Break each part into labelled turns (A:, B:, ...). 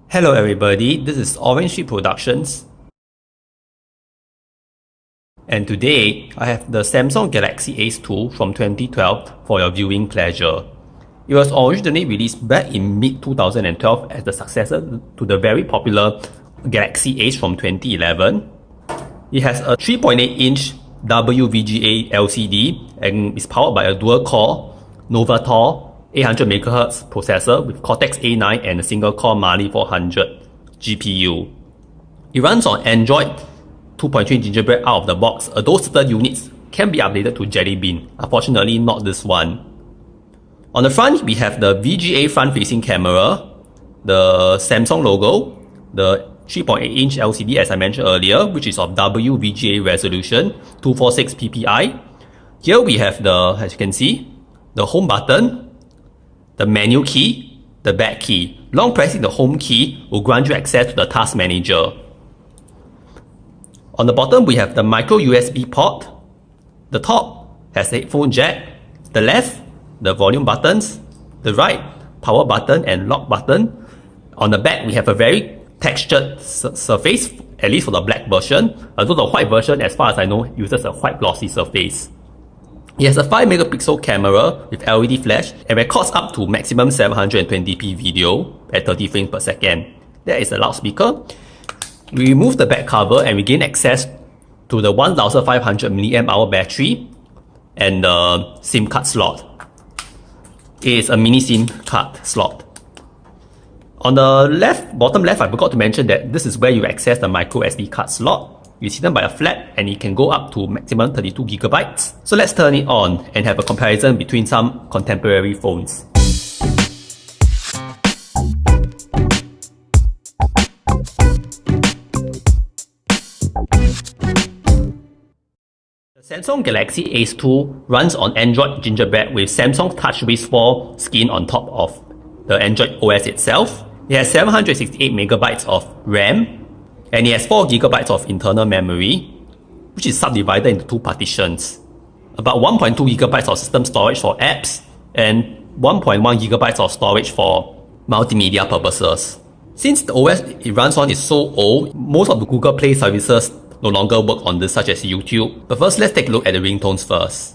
A: Hello everybody, this is Orange Sheep Productions, and today I have the Samsung Galaxy Ace 2 from 2012 for your viewing pleasure. It was originally released back in mid-2012 as the successor to the very popular Galaxy Ace from 2011. It has a 3.8-inch WVGA LCD and is powered by a dual-core Novator 800MHz processor with Cortex A9 and a single-core Mali 400 GPU. It runs on Android 2.3 Gingerbread out of the box, although certain units can be updated to Jelly Bean. Unfortunately, not this one. On the front, we have the VGA front-facing camera, the Samsung logo, the 3.8-inch LCD as I mentioned earlier, which is of WVGA resolution, 246 ppi. Here we have the, as you can see, the home button, the menu key, the back key. Long pressing the home key will grant you access to the task manager. On the bottom, we have the micro USB port. The top has a headphone jack. The left, the volume buttons. The right, power button and lock button. On the back, we have a very textured surface, at least for the black version, although the white version, as far as I know, uses a white glossy surface. It has a 5-megapixel camera with LED flash and records up to maximum 720p video at 30 frames per second. There is a loudspeaker. We remove the back cover and we gain access to the 1500 mAh battery and the SIM card slot. It is a mini SIM card slot. On the left, bottom left, I forgot to mention that this is where you access the micro SD card slot. It's hidden by a flap and it can go up to maximum 32GB. So let's turn it on and have a comparison between some contemporary phones. The Samsung Galaxy Ace 2 runs on Android Gingerbread with Samsung TouchWiz 4 skin on top of the Android OS itself. It has 768MB of RAM, and it has 4GB of internal memory, which is subdivided into two partitions. About 1.2GB of system storage for apps, and 1.1GB of storage for multimedia purposes. Since the OS it runs on is so old, most of the Google Play services no longer work on this, such as YouTube. But first, let's take a look at the ringtones first.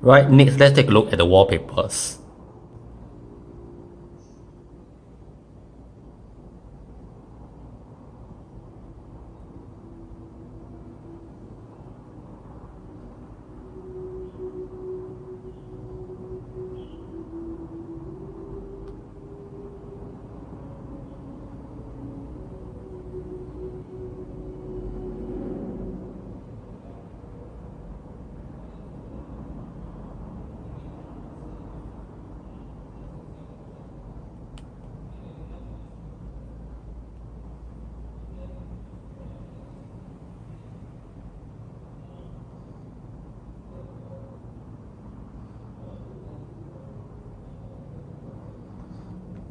A: Right, next let's take a look at the wallpapers.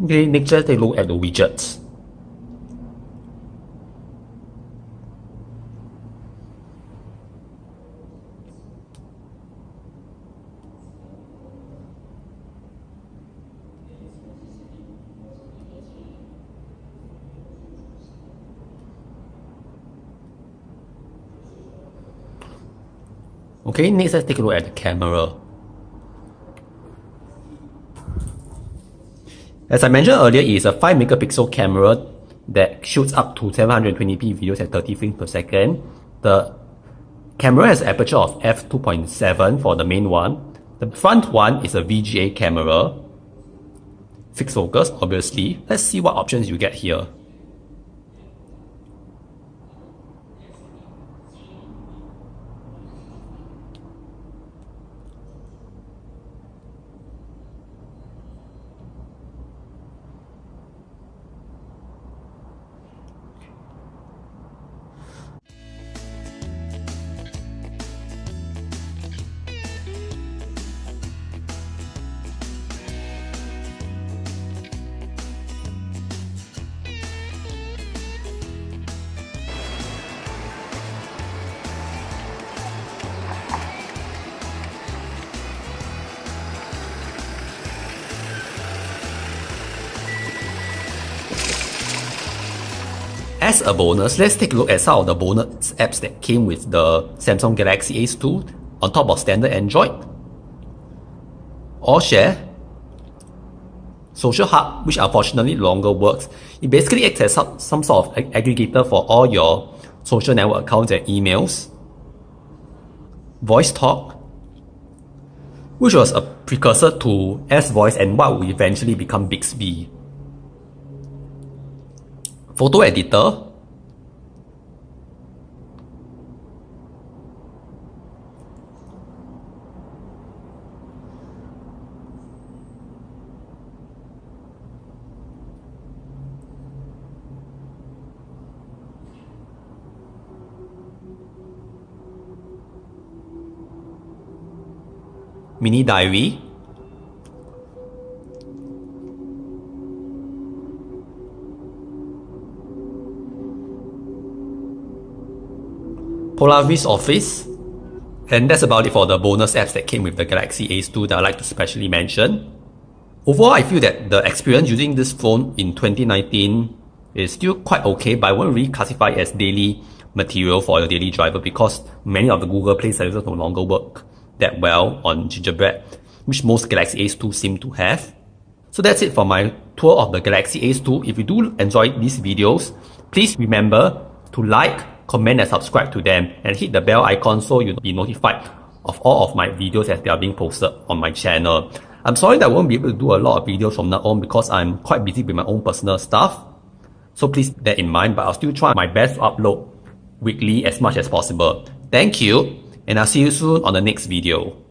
A: Okay, next let's take a look at the widgets. Okay, next let's take a look at the camera. As I mentioned earlier, it is a 5 megapixel camera that shoots up to 720p videos at 30 frames per second. The camera has an aperture of f2.7 for the main one. The front one is a VGA camera. Fixed focus, obviously. Let's see what options you get here. As a bonus, let's take a look at some of the bonus apps that came with the Samsung Galaxy Ace 2 on top of standard Android. AllShare, Social Hub, which unfortunately no longer works. It basically acts as some sort of aggregator for all your social network accounts and emails. VoiceTalk, which was a precursor to S-Voice and what will eventually become Bixby. Photo Editor, Mini Diary, Polaris Office, and that's about it for the bonus apps that came with the Galaxy Ace 2 that I'd like to specially mention. Overall, I feel that the experience using this phone in 2019 is still quite okay, but I won't really classify it as daily material for your daily driver because many of the Google Play services no longer work that well on Gingerbread, which most Galaxy Ace 2 seem to have. So that's it for my tour of the Galaxy Ace 2. If you do enjoy these videos, please remember to like, comment and subscribe to them and hit the bell icon so you'll be notified of all of my videos as they are being posted on my channel. I'm sorry that I won't be able to do a lot of videos from now on because I'm quite busy with my own personal stuff. So please bear that in mind, but I'll still try my best to upload weekly as much as possible. Thank you, and I'll see you soon on the next video.